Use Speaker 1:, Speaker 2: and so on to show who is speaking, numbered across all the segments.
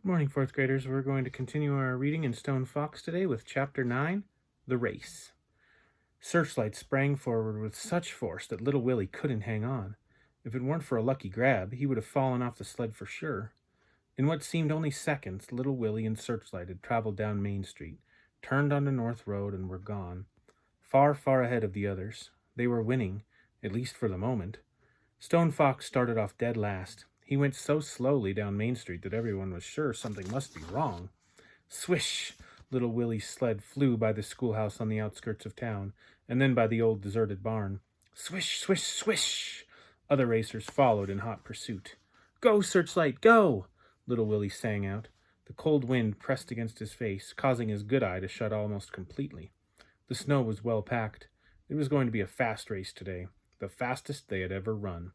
Speaker 1: Good morning, fourth graders. We're going to continue our reading in Stone Fox today with Chapter 9, The Race. Searchlight sprang forward with such force that little Willie couldn't hang on. If it weren't for a lucky grab, he would have fallen off the sled for sure. In what seemed only seconds, little Willie and Searchlight had traveled down Main Street, turned onto North Road, and were gone. Far, far ahead of the others. They were winning, at least for the moment. Stone Fox started off dead last. He went so slowly down Main Street that everyone was sure something must be wrong. Swish! Little Willie's sled flew by the schoolhouse on the outskirts of town, and then by the old deserted barn. Swish, swish, swish! Other racers followed in hot pursuit. Go, Searchlight, go! Little Willie sang out. The cold wind pressed against his face, causing his good eye to shut almost completely. The snow was well packed. It was going to be a fast race today, the fastest they had ever run.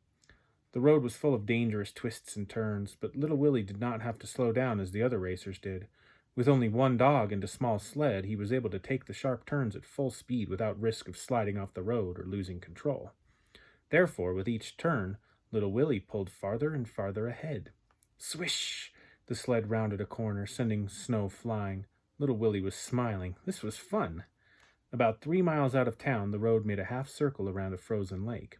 Speaker 1: The road was full of dangerous twists and turns, but little Willie did not have to slow down as the other racers did. With only one dog and a small sled, he was able to take the sharp turns at full speed without risk of sliding off the road or losing control. Therefore, with each turn, little Willie pulled farther and farther ahead. Swish! The sled rounded a corner, sending snow flying. Little Willie was smiling. This was fun. About 3 miles out of town, the road made a half circle around a frozen lake.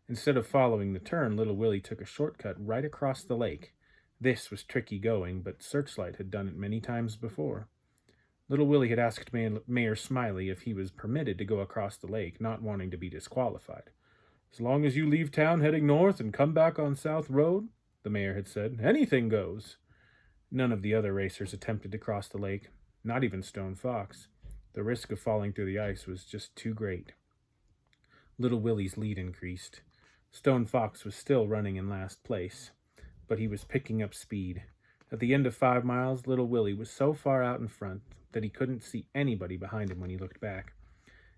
Speaker 1: Instead of following the turn, little Willie took a shortcut right across the lake. This was tricky going, but Searchlight had done it many times before. Little Willie had asked Mayor Smiley if he was permitted to go across the lake, not wanting to be disqualified. As long as you leave town heading north and come back on South Road, the mayor had said, anything goes. None of the other racers attempted to cross the lake, not even Stone Fox. The risk of falling through the ice was just too great. Little Willie's lead increased. Stone Fox was still running in last place, but he was picking up speed. At the end of 5 miles, little Willie was so far out in front that he couldn't see anybody behind him when he looked back.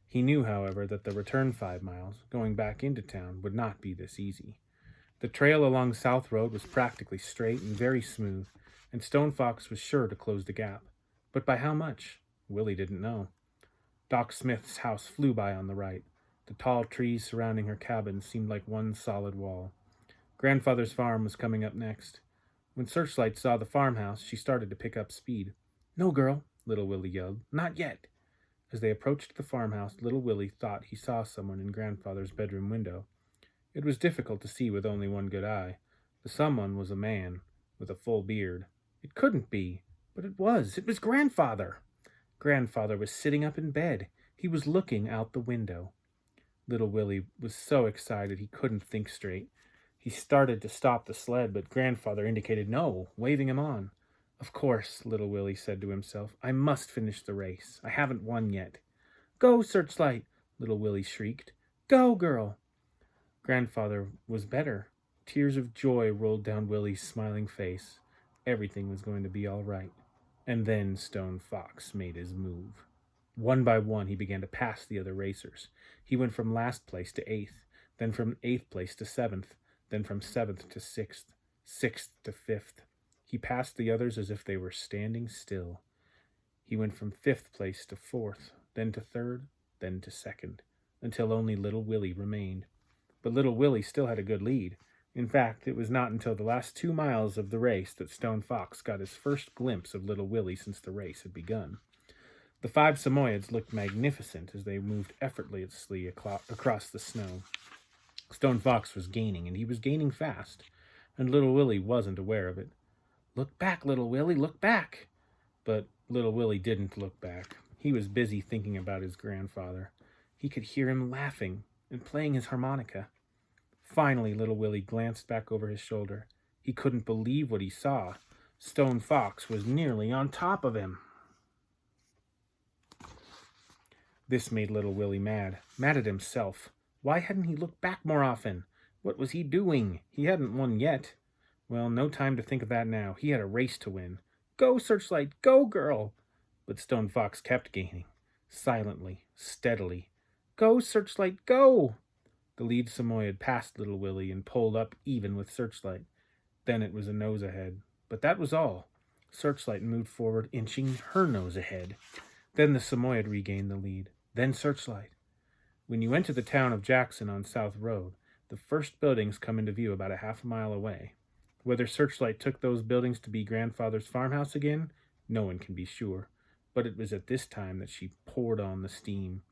Speaker 1: He knew, however, that the return 5 miles, going back into town, would not be this easy. The trail along South Road was practically straight and very smooth, and Stone Fox was sure to close the gap. But by how much? Willie didn't know. Doc Smith's house flew by on the right. The tall trees surrounding her cabin seemed like one solid wall. Grandfather's farm was coming up next. When Searchlight saw the farmhouse, she started to pick up speed. No, girl, little Willie yelled. Not yet. As they approached the farmhouse, little Willie thought he saw someone in Grandfather's bedroom window. It was difficult to see with only one good eye. The someone was a man, with a full beard. It couldn't be, but it was. It was Grandfather. Grandfather was sitting up in bed. He was looking out the window. Little Willie was so excited he couldn't think straight. He started to stop the sled, but Grandfather indicated no, waving him on. Of course, little Willie said to himself, I must finish the race. I haven't won yet. Go, Searchlight, little Willie shrieked. Go, girl. Grandfather was better. Tears of joy rolled down Willie's smiling face. Everything was going to be all right. And then Stone Fox made his move. One by one, he began to pass the other racers. He went from last place to 8th, then from 8th place to 7th, then from 7th to 6th, 6th to 5th. He passed the others as if they were standing still. He went from 5th place to 4th, then to 3rd, then to 2nd, until only little Willie remained. But little Willie still had a good lead. In fact, it was not until the last 2 miles of the race that Stone Fox got his first glimpse of little Willie since the race had begun. The 5 Samoyeds looked magnificent as they moved effortlessly across the snow. Stone Fox was gaining, and he was gaining fast, and little Willie wasn't aware of it. Look back, little Willie, look back! But little Willie didn't look back. He was busy thinking about his grandfather. He could hear him laughing and playing his harmonica. Finally, little Willie glanced back over his shoulder. He couldn't believe what he saw. Stone Fox was nearly on top of him. This made little Willie mad at himself. Why hadn't he looked back more often? What was he doing? He hadn't won yet. Well, no time to think of that now. He had a race to win. Go, Searchlight, go, girl! But Stone Fox kept gaining, silently, steadily. Go, Searchlight, go! The lead Samoyed passed little Willie and pulled up even with Searchlight. Then it was a nose ahead. But that was all. Searchlight moved forward, inching her nose ahead. Then the Samoyed regained the lead. Then Searchlight. When you enter the town of Jackson on South Road, the first buildings come into view about a half a mile away. Whether Searchlight took those buildings to be Grandfather's farmhouse again, no one can be sure. But it was at this time that she poured on the steam.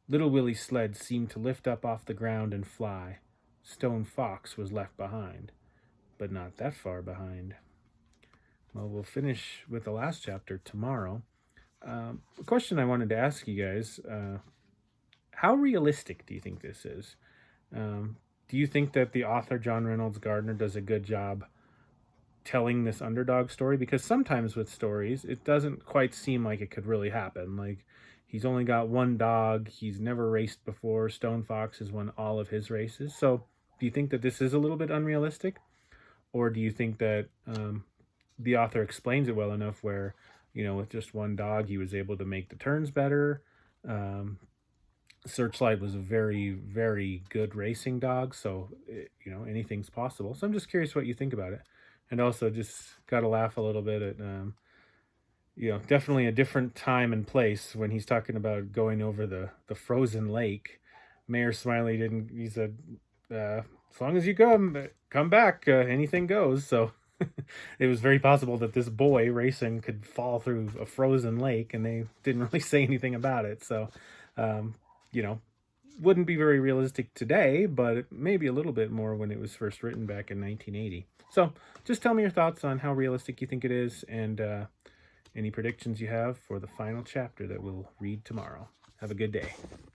Speaker 1: Little Willie's sled seemed to lift up off the ground and fly. Stone Fox was left behind, but not that far behind. Well, we'll finish with the last chapter tomorrow. A question I wanted to ask you guys, how realistic do you think this is? Do you think that the author, John Reynolds Gardner, does a good job telling this underdog story? Because sometimes with stories, it doesn't quite seem like it could really happen. Like, he's only got one dog. He's never raced before. Stone Fox has won all of his races. So do you think that this is a little bit unrealistic? Or do you think that the author explains it well enough where, with just one dog, he was able to make the turns better? Searchlight was a very, very good racing dog. So, anything's possible. So I'm just curious what you think about it. And also just got to laugh a little bit at, definitely a different time and place when he's talking about going over the frozen lake. Mayor Smiley he said, as long as you come back, anything goes. So it was very possible that this boy racing could fall through a frozen lake, and they didn't really say anything about it. So, wouldn't be very realistic today, but maybe a little bit more when it was first written back in 1980. So just tell me your thoughts on how realistic you think it is, and any predictions you have for the final chapter that we'll read tomorrow. Have a good day.